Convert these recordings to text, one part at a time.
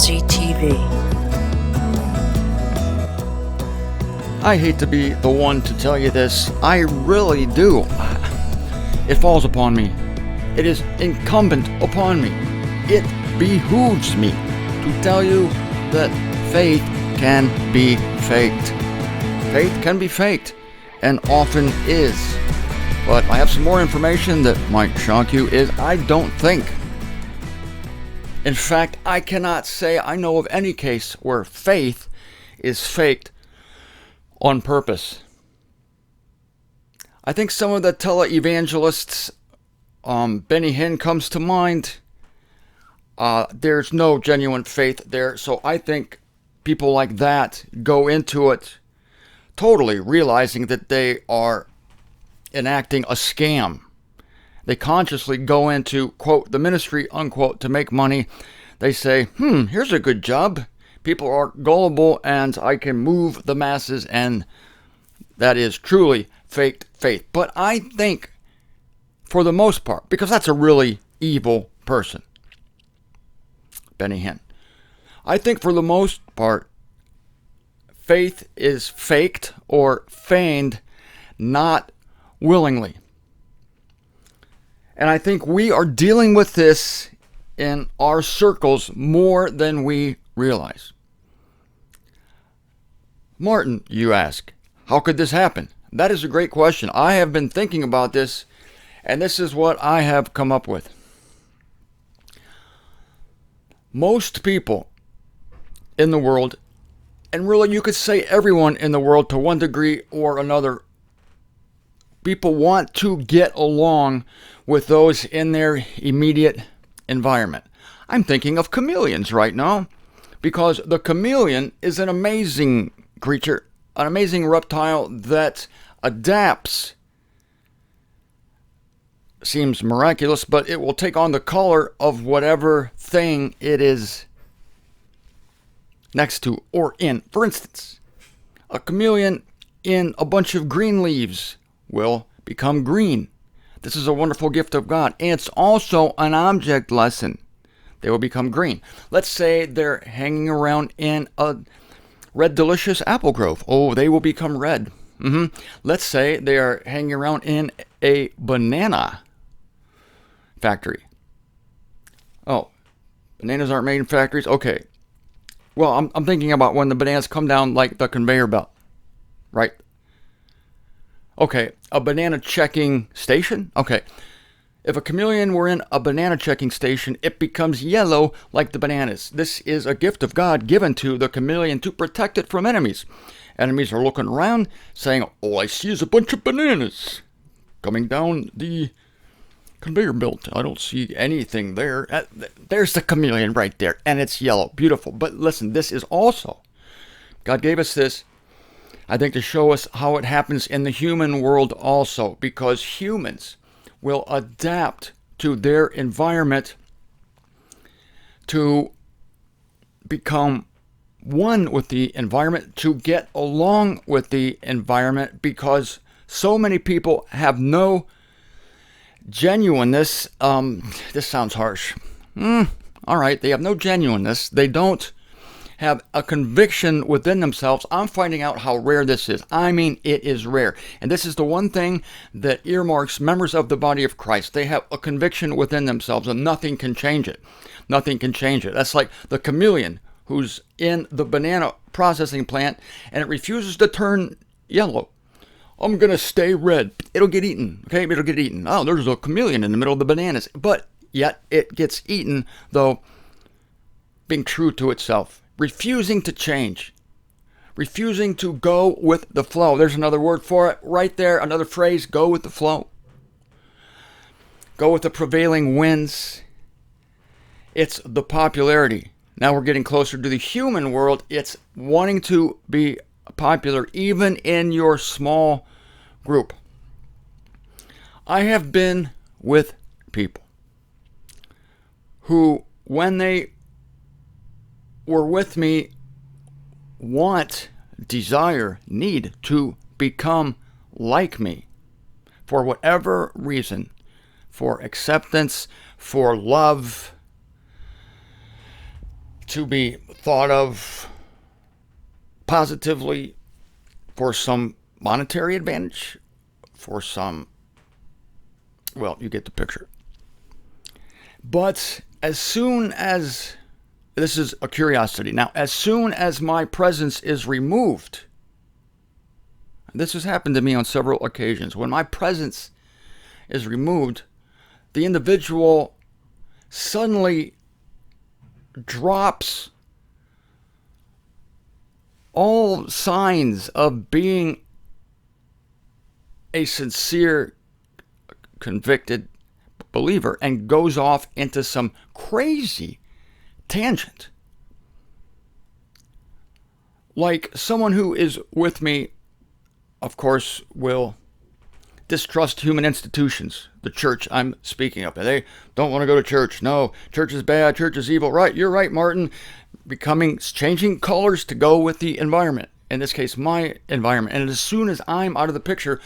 MZTV. I hate to be the one to tell you this. I really do. It falls upon me. It is incumbent upon me. It behooves me to tell you that faith can be faked. Faith can be faked, and often is. But I have some more information that might shock you. I don't think. In fact, I cannot say I know of any case where faith is faked on purpose. I think some of the televangelists, Benny Hinn comes to mind. There's no genuine faith there, so I think people like that go into it totally realizing that they are enacting a scam. They consciously go into, quote, the ministry, unquote, to make money. They say, here's a good job. People are gullible and I can move the masses, and that is truly faked faith. But I think, for the most part, because that's a really evil person, Benny Hinn, I think for the most part, faith is faked or feigned, not willingly. And I think we are dealing with this in our circles more than we realize. Martin, you ask, how could this happen? That is a great question. I have been thinking about this, and this is what I have come up with. Most people in the world, and really you could say everyone in the world to one degree or another, people want to get along with those in their immediate environment. I'm thinking of chameleons right now, because the chameleon is an amazing creature, an amazing reptile that adapts. Seems miraculous, but it will take on the color of whatever thing it is next to or in. For instance, a chameleon in a bunch of green leaves will become green. This is a wonderful gift of God. And it's also an object lesson. They will become green. Let's say they're hanging around in a red delicious apple grove. Oh, they will become red. Let's say they are hanging around in a banana factory. Oh, bananas aren't made in factories? Okay. Well, I'm thinking about when the bananas come down like the conveyor belt, right? Okay, a banana checking station? Okay, if a chameleon were in a banana checking station, it becomes yellow like the bananas. This is a gift of God given to the chameleon to protect it from enemies. Enemies are looking around saying, all I see is a bunch of bananas coming down the conveyor belt. I don't see anything there. There's the chameleon right there, and it's yellow. Beautiful. But listen, this is also, God gave us this, I think, to show us how it happens in the human world also, because humans will adapt to their environment to become one with the environment, to get along with the environment, because so many people have no genuineness. This sounds harsh. All right, they have no genuineness. They don't have a conviction within themselves. I'm finding out how rare this is. I mean, it is rare. And this is the one thing that earmarks members of the body of Christ. They have a conviction within themselves, and nothing can change it. Nothing can change it. That's like the chameleon who's in the banana processing plant, and it refuses to turn yellow. I'm going to stay red. It'll get eaten. Okay, it'll get eaten. Oh, there's a chameleon in the middle of the bananas. But yet it gets eaten, though being true to itself. Refusing to change. Refusing to go with the flow. There's another word for it right there. Another phrase, go with the flow. Go with the prevailing winds. It's the popularity. Now we're getting closer to the human world. It's wanting to be popular even in your small group. I have been with people who, when they were with me, desire, need to become like me for whatever reason, for acceptance, for love, to be thought of positively for some monetary advantage, for some, well, you get the picture. But as soon as, this is a curiosity, now as soon as my presence is removed, this has happened to me on several occasions, when my presence is removed, the individual suddenly drops all signs of being a sincere, convicted believer and goes off into some crazy tangent. Like someone who is with me, of course, will distrust human institutions, the church I'm speaking of. They don't want to go to church. No, church is bad, church is evil. Right, you're right, Martin. Changing colors to go with the environment. In this case, my environment. And as soon as I'm out of the picture,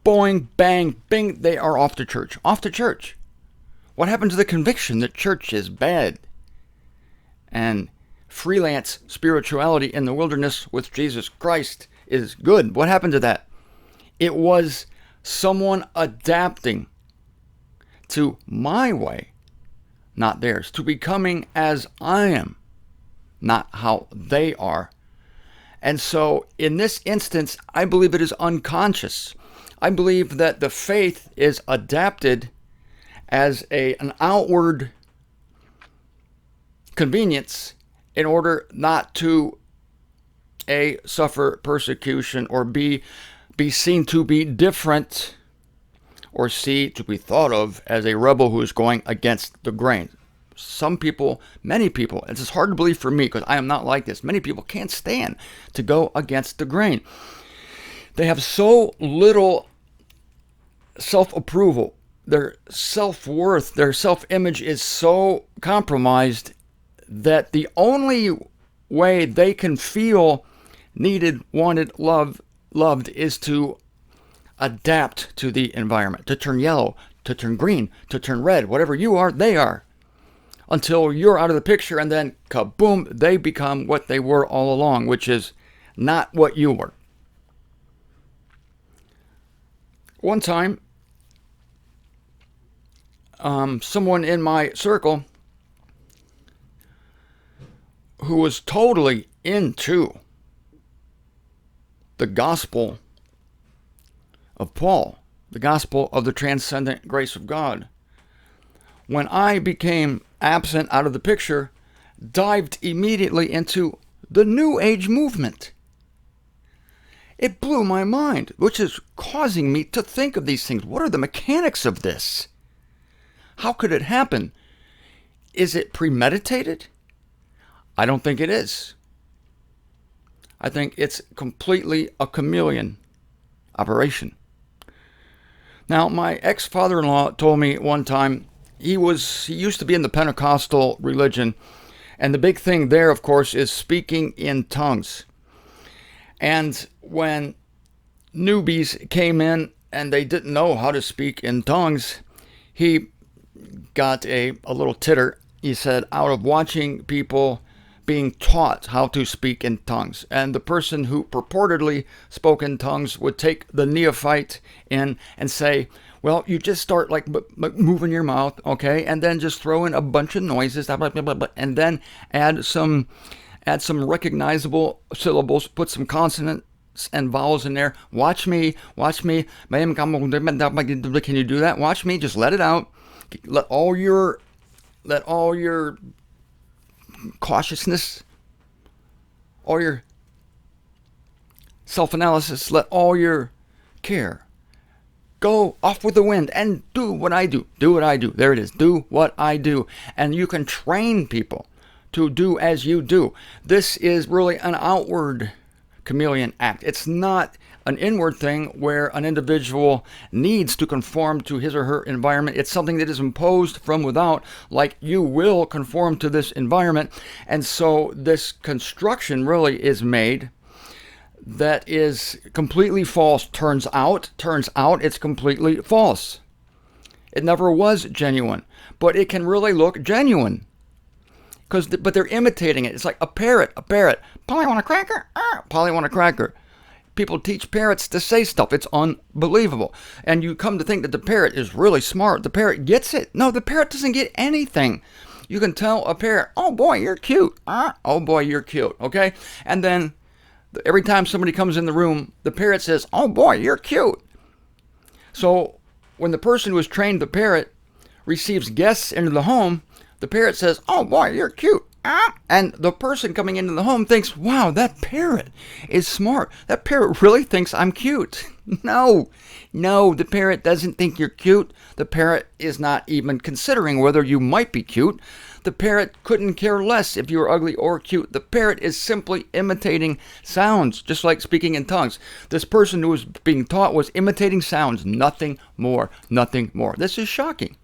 boing, bang, bing, they are off to church. Off to church. What happened to the conviction that church is bad? And freelance spirituality in the wilderness with Jesus Christ is good. What happened to that? It was someone adapting to my way, not theirs, to becoming as I am, not how they are. And so in this instance, I believe it is unconscious. I believe that the faith is adapted as an outward convenience in order not to suffer persecution or be seen to be different, or to be thought of as a rebel who is going against the grain. Some people, many people, it's just hard to believe for me because I am not like this. Many people can't stand to go against the grain. They have so little self-approval. Their self-worth, their self-image is so compromised that the only way they can feel needed, wanted, loved is to adapt to the environment, to turn yellow, to turn green, to turn red. Whatever you are, they are. Until you're out of the picture, and then kaboom, they become what they were all along, which is not what you were. One time, someone in my circle who was totally into the gospel of Paul, the gospel of the transcendent grace of God, when I became absent out of the picture, dived immediately into the New Age movement. It blew my mind, which is causing me to think of these things. What are the mechanics of this? How could it happen? Is it premeditated? I don't think it is. I think it's completely a chameleon operation. Now, my ex-father-in-law told me one time, he used to be in the Pentecostal religion, and the big thing there, of course, is speaking in tongues. And when newbies came in and they didn't know how to speak in tongues, he got a little titter. He said, out of watching people being taught how to speak in tongues. And the person who purportedly spoke in tongues would take the neophyte in and say, well, you just start like moving your mouth, okay? And then just throw in a bunch of noises, and then add some recognizable syllables, put some consonants and vowels in there. Watch me. Can you do that? Watch me. Just let it out. Let all your cautiousness, all your self-analysis, let all your care go off with the wind and do what I do. Do what I do. There it is. Do what I do. And you can train people to do as you do. This is really an outward chameleon act. It's not an inward thing where an individual needs to conform to his or her environment. It's something that is imposed from without, like you will conform to this environment. And so this construction really is made that is completely false. Turns out it's completely false. It never was genuine, but it can really look genuine But they're imitating it. It's like a parrot. Polly, want a cracker? Polly, want a cracker. People teach parrots to say stuff. It's unbelievable. And you come to think that the parrot is really smart. The parrot gets it. No, the parrot doesn't get anything. You can tell a parrot, oh boy, you're cute. Oh boy, you're cute. Okay? And then every time somebody comes in the room, the parrot says, oh boy, you're cute. So when the person who has trained the parrot receives guests into the home, the parrot says, oh boy, you're cute. And the person coming into the home thinks, wow, that parrot is smart. That parrot really thinks I'm cute. No, the parrot doesn't think you're cute. The parrot is not even considering whether you might be cute. The parrot couldn't care less if you're ugly or cute. The parrot is simply imitating sounds, just like speaking in tongues. This person who was being taught was imitating sounds, nothing more, nothing more. This is shocking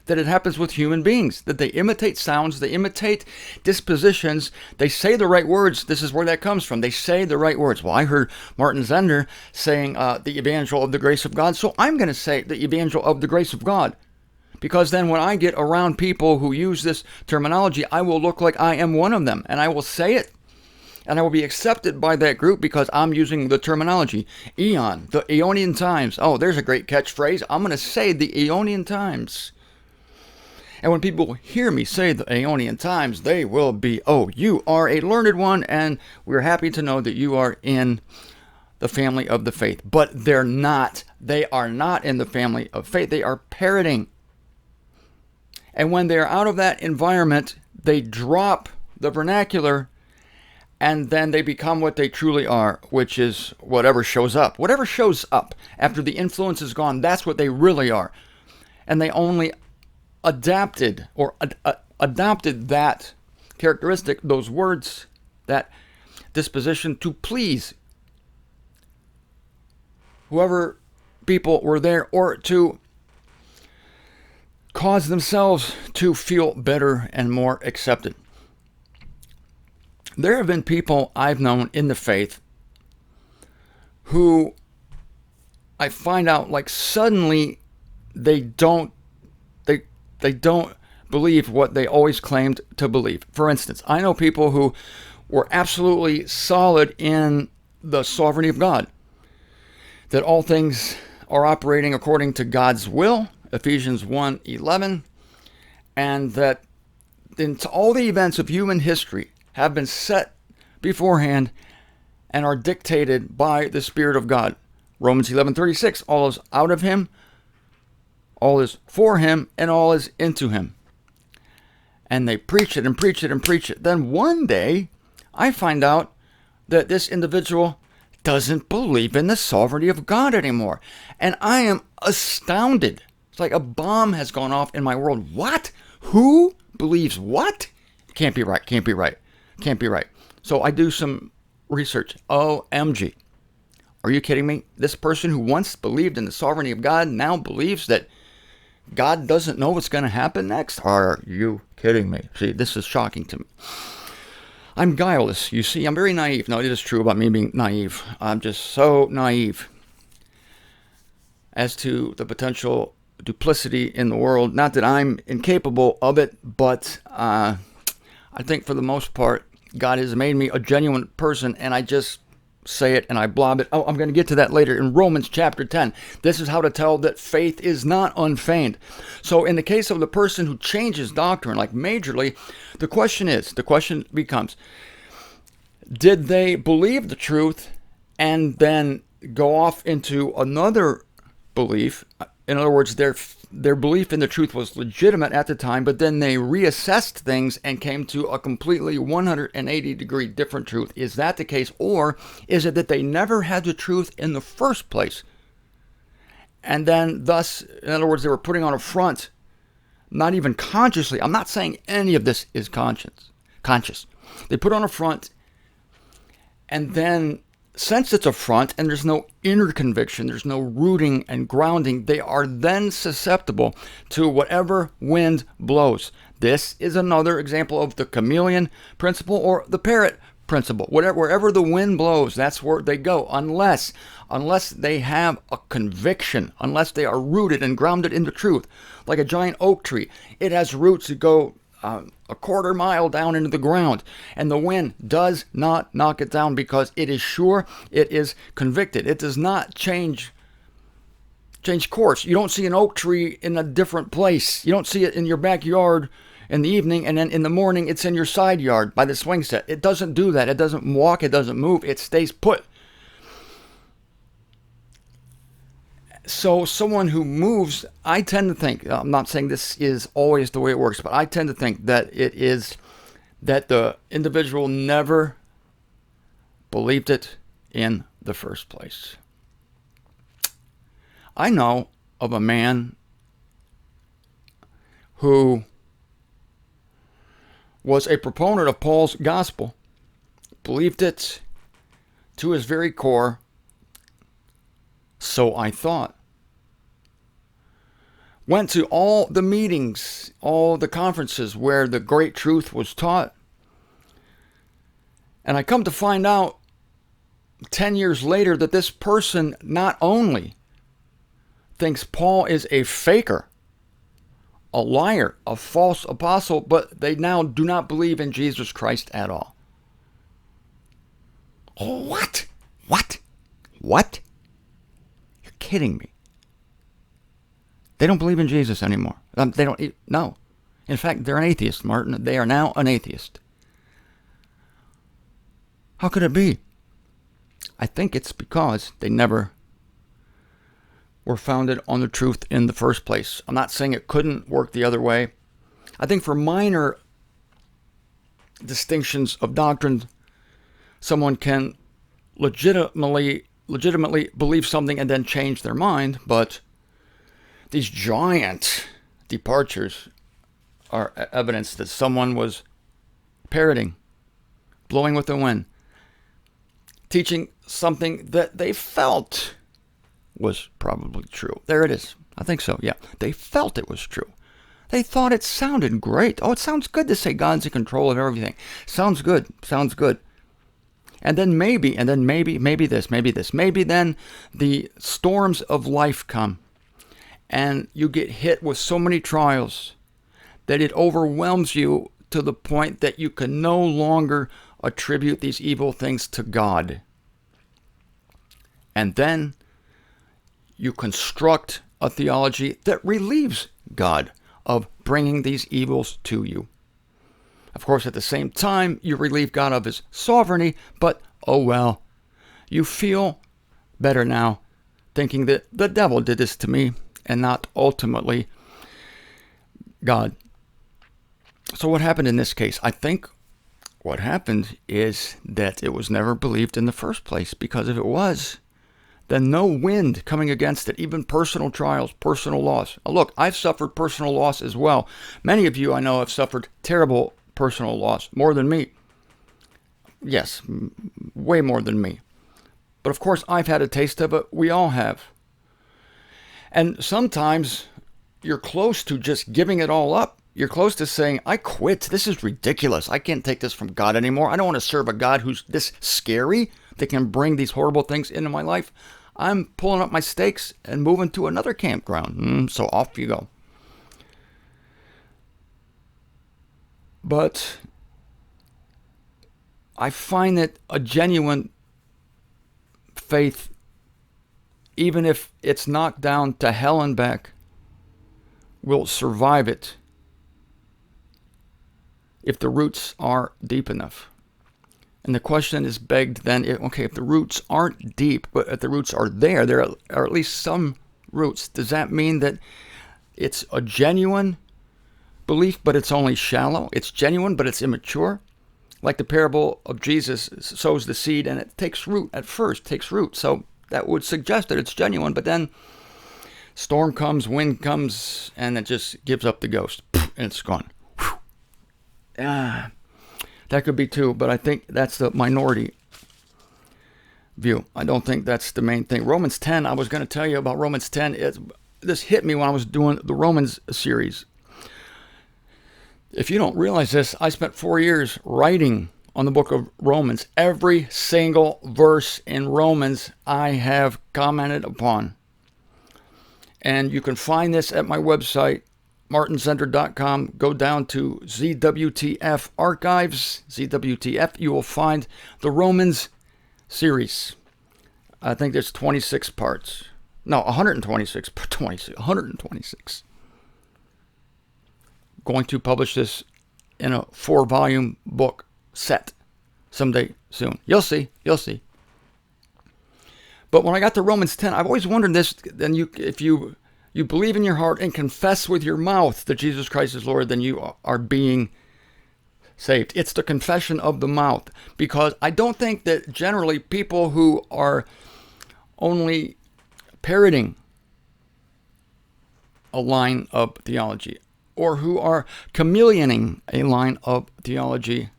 that it happens with human beings, that they imitate sounds, they imitate dispositions, they say the right words. This is where that comes from. They say the right words. Well, I heard Martin Zender saying the evangel of the grace of God, so I'm going to say the evangel of the grace of God. Because then when I get around people who use this terminology, I will look like I am one of them, and I will say it. And I will be accepted by that group because I'm using the terminology. Eon, the Aeonian times. Oh, there's a great catchphrase. I'm going to say the Aeonian times. And when people hear me say the Aeonian times, they will be, oh, you are a learned one, and we're happy to know that you are in the family of the faith. But they're not. They are not in the family of faith. They are parroting. And when they're out of that environment, they drop the vernacular, and then they become what they truly are, which is whatever shows up. Whatever shows up after the influence is gone, that's what they really are. And they only adapted that characteristic, those words, that disposition to please whoever people were there, or to cause themselves to feel better and more accepted. There have been people I've known in the faith who I find out like suddenly they don't believe what they always claimed to believe. For instance, I know people who were absolutely solid in the sovereignty of God, that all things are operating according to God's will, Ephesians 1:11, and that all the events of human history have been set beforehand and are dictated by the Spirit of God. Romans 11:36, all is out of him, all is for him, and all is into him. And they preach it and preach it and preach it. Then one day, I find out that this individual doesn't believe in the sovereignty of God anymore. And I am astounded. It's like a bomb has gone off in my world. What? Who believes what? Can't be right, can't be right, can't be right. So I do some research. OMG. Are you kidding me? This person who once believed in the sovereignty of God now believes that God doesn't know what's going to happen next? Are you kidding me? See, this is shocking to me. I'm guileless, you see. I'm very naive. No, it is true about me being naive. I'm just so naive as to the potential duplicity in the world. Not that I'm incapable of it, but I think for the most part, God has made me a genuine person, and I just say it and I blob it. Oh, I'm going to get to that later in Romans chapter 10. This is how to tell that faith is not unfeigned. So in the case of the person who changes doctrine, like majorly, the question becomes, did they believe the truth and then go off into another belief? In other words, their belief in the truth was legitimate at the time, but then they reassessed things and came to a completely 180-degree different truth. Is that the case? Or is it that they never had the truth in the first place? And then thus, in other words, they were putting on a front, not even consciously. I'm not saying any of this is conscious. They put on a front, and then since it's a front and there's no inner conviction, there's no rooting and grounding, they are then susceptible to whatever wind blows. This is another example of the chameleon principle or the parrot principle. Wherever the wind blows, that's where they go, unless they have a conviction, unless they are rooted and grounded in the truth. Like a giant oak tree, it has roots that go a quarter mile down into the ground, and the wind does not knock it down because it is sure, it is convicted. It does not change course. You don't see an oak tree in a different place. You don't see it in your backyard in the evening, and then in the morning it's in your side yard by the swing set. It doesn't do that. It doesn't walk. It doesn't move. It stays put. So someone who moves, I tend to think, I'm not saying this is always the way it works, but I tend to think that it is that the individual never believed it in the first place. I know of a man who was a proponent of Paul's gospel, believed it to his very core, so I thought. Went to all the meetings, all the conferences where the great truth was taught. And I come to find out 10 years later that this person not only thinks Paul is a faker, a liar, a false apostle, but they now do not believe in Jesus Christ at all. What? You're kidding me. They don't believe in Jesus anymore. They don't. No. In fact, they're an atheist, Martin. They are now an atheist. How could it be? I think it's because they never were founded on the truth in the first place. I'm not saying it couldn't work the other way. I think for minor distinctions of doctrine, someone can legitimately believe something and then change their mind, but these giant departures are evidence that someone was parroting, blowing with the wind, teaching something that they felt was probably true. There it is. I think so, yeah. They felt it was true. They thought it sounded great. Oh, it sounds good to say God's in control of everything. Sounds good. And then maybe this. Maybe then the storms of life come. And you get hit with so many trials that it overwhelms you to the point that you can no longer attribute these evil things to God. And then you construct a theology that relieves God of bringing these evils to you. Of course, at the same time, you relieve God of his sovereignty, but oh well, you feel better now thinking that the devil did this to me and not ultimately God. So what happened in this case? I think what happened is that it was never believed in the first place, because if it was, then no wind coming against it, even personal trials, personal loss. Now look, I've suffered personal loss as well. Many of you I know have suffered terrible personal loss, more than me. Yes, way more than me. But of course, I've had a taste of it. We all have. And sometimes you're close to just giving it all up. You're close to saying, I quit. This is ridiculous. I can't take this from God anymore. I don't want to serve a God who's this scary that can bring these horrible things into my life. I'm pulling up my stakes and moving to another campground. So off you go. But I find that a genuine faith, even if it's knocked down to hell and back, will survive it if the roots are deep enough. And the question is begged then, if the roots aren't deep, but if the roots are there are at least some roots, does that mean that it's a genuine belief, but it's only shallow? It's genuine, but it's immature? Like the parable of Jesus sows the seed and it takes root at first, takes root. So that would suggest that it's genuine, but then storm comes, wind comes, and it just gives up the ghost, and it's gone. That could be too, but I think that's the minority view. I don't think that's the main thing. Romans 10, I was going to tell you about Romans 10. This hit me when I was doing the Romans series. If you don't realize this, I spent 4 years writing on the book of Romans. Every single verse in Romans I have commented upon. And you can find this at my website, martinzender.com, go down to ZWTF Archives, ZWTF, you will find the Romans series. I think there's 26 parts. No, 126. 126. Going to publish this in a 4-volume book set someday soon. You'll see. You'll see. But when I got to Romans 10, I've always wondered this. Then if you believe in your heart and confess with your mouth that Jesus Christ is Lord, then you are being saved. It's the confession of the mouth. Because I don't think that generally people who are only parroting a line of theology or who are chameleoning a line of theology,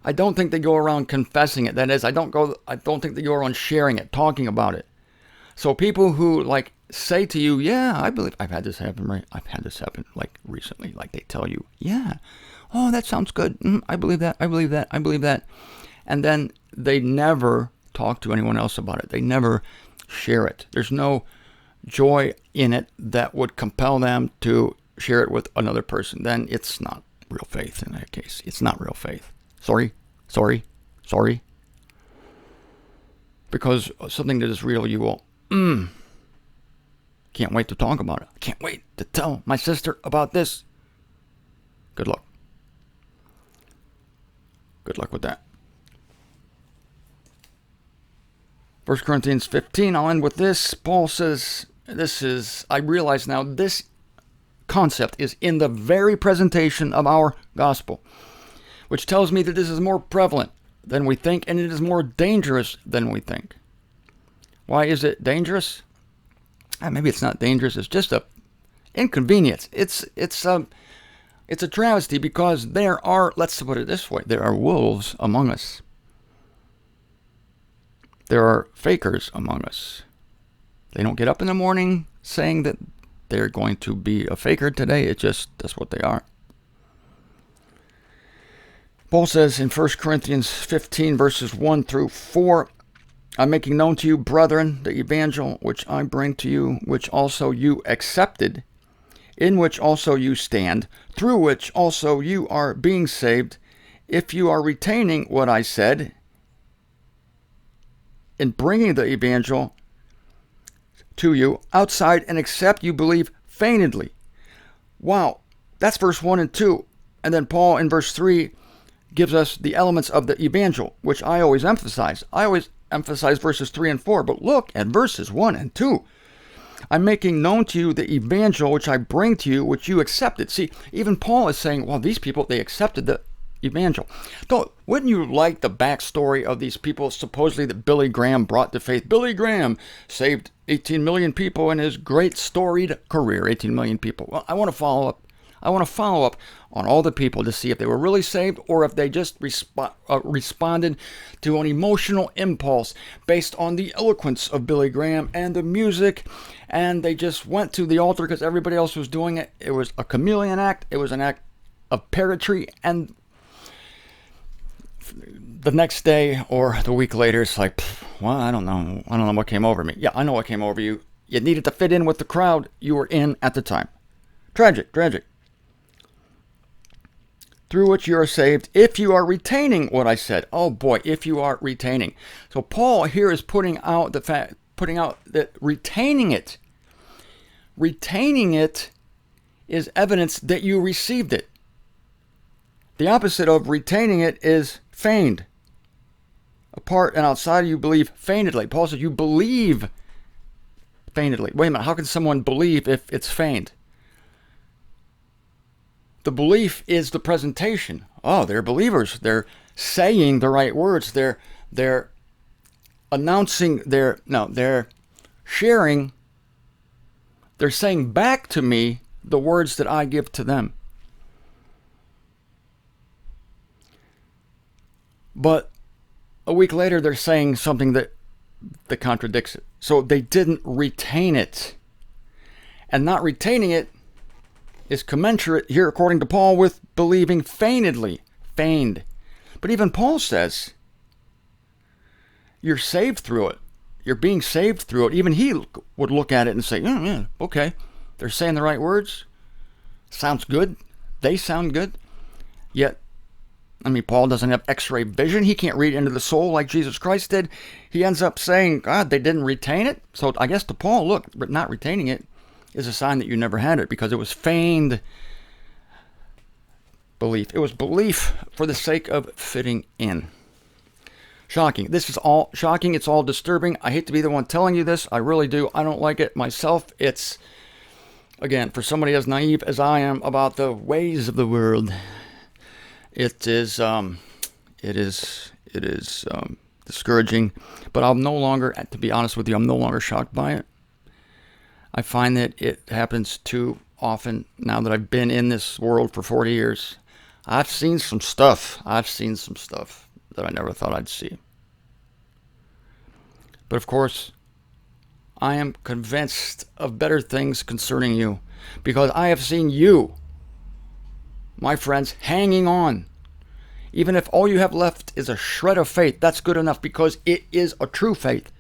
I don't think they go around confessing it. That is, I don't think they go around sharing it, talking about it. So people who like say to you, yeah, I believe I've had this happen, right? I've had this happen like recently, like they tell you, yeah, oh, that sounds good. I believe that. I believe that. I believe that. And then they never talk to anyone else about it. They never share it. There's no joy in it that would compel them to share it with another person. Then it's not real faith in that case. It's not real faith. Sorry. Because something that is real, you will, can't wait to talk about it. I can't wait to tell my sister about this. Good luck. Good luck with that. 1 Corinthians 15, I'll end with this. Paul says, I realize now this concept is in the very presentation of our gospel, which tells me that this is more prevalent than we think, and it is more dangerous than we think. Why is it dangerous? Maybe it's not dangerous. It's just a inconvenience. It's a travesty because there are, let's put it this way, there are wolves among us. There are fakers among us. They don't get up in the morning saying that they're going to be a faker today. That's what they are. Paul says in 1 Corinthians 15, verses 1 through 4, I'm making known to you, brethren, the evangel which I bring to you, which also you accepted, in which also you stand, through which also you are being saved, if you are retaining what I said in bringing the evangel to you outside, and except you believe feignedly. Wow, that's verse 1 and 2. And then Paul in verse 3 gives us the elements of the evangel, which I always emphasize. I always emphasize verses 3 and 4, but look at verses 1 and 2. I'm making known to you the evangel which I bring to you, which you accepted. See, even Paul is saying, well, these people, they accepted the evangel. Wouldn't you like the backstory of these people supposedly that Billy Graham brought to faith? Billy Graham saved 18 million people in his great storied career, 18 million people. Well, I want to follow up. On all the people to see if they were really saved or if they just responded to an emotional impulse based on the eloquence of Billy Graham and the music, and they just went to the altar because everybody else was doing it. It was a chameleon act. It was an act of parrotry, and the next day or the week later, it's like, well, I don't know what came over me. Yeah, I know what came over you. You needed to fit in with the crowd you were in at the time. Tragic. Through which you are saved, if you are retaining what I said. Oh boy, if you are retaining. So Paul here is putting out that retaining it is evidence that you received it. The opposite of retaining it is feigned. Apart and outside you believe feignedly. Paul said you believe feignedly. Wait a minute, how can someone believe if it's feigned? The belief is the presentation. Oh, they're believers. They're saying the right words. They're announcing they're sharing. They're saying back to me the words that I give to them. But a week later, they're saying something that contradicts it. So they didn't retain it. And not retaining it is commensurate here, according to Paul, with believing feignedly. Feigned. But even Paul says, you're saved through it. You're being saved through it. Even he would look at it and say, yeah, okay. They're saying the right words. Sounds good. They sound good. Yet, Paul doesn't have x-ray vision. He can't read into the soul like Jesus Christ did. He ends up saying, God, they didn't retain it. So I guess to Paul, look, not retaining it is a sign that you never had it, because it was feigned belief. It was belief for the sake of fitting in. Shocking. This is all shocking. It's all disturbing. I hate to be the one telling you this. I really do. I don't like it myself. It's, again, for somebody as naive as I am about the ways of the world, it is discouraging. But I'm no longer, to be honest with you, I'm no longer shocked by it. I find that it happens too often now that I've been in this world for 40 years. I've seen some stuff that I never thought I'd see. But of course, I am convinced of better things concerning you, because I have seen you, my friends, hanging on. Even if all you have left is a shred of faith, that's good enough, because it is a true faith.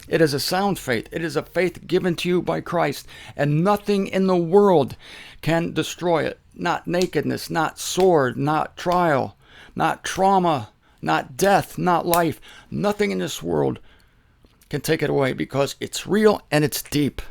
It is a sound faith. It is a faith given to you by Christ, and nothing in the world can destroy it. Not nakedness, not sword, not trial, not trauma, not death, not life. Nothing in this world can take it away, because it's real and it's deep.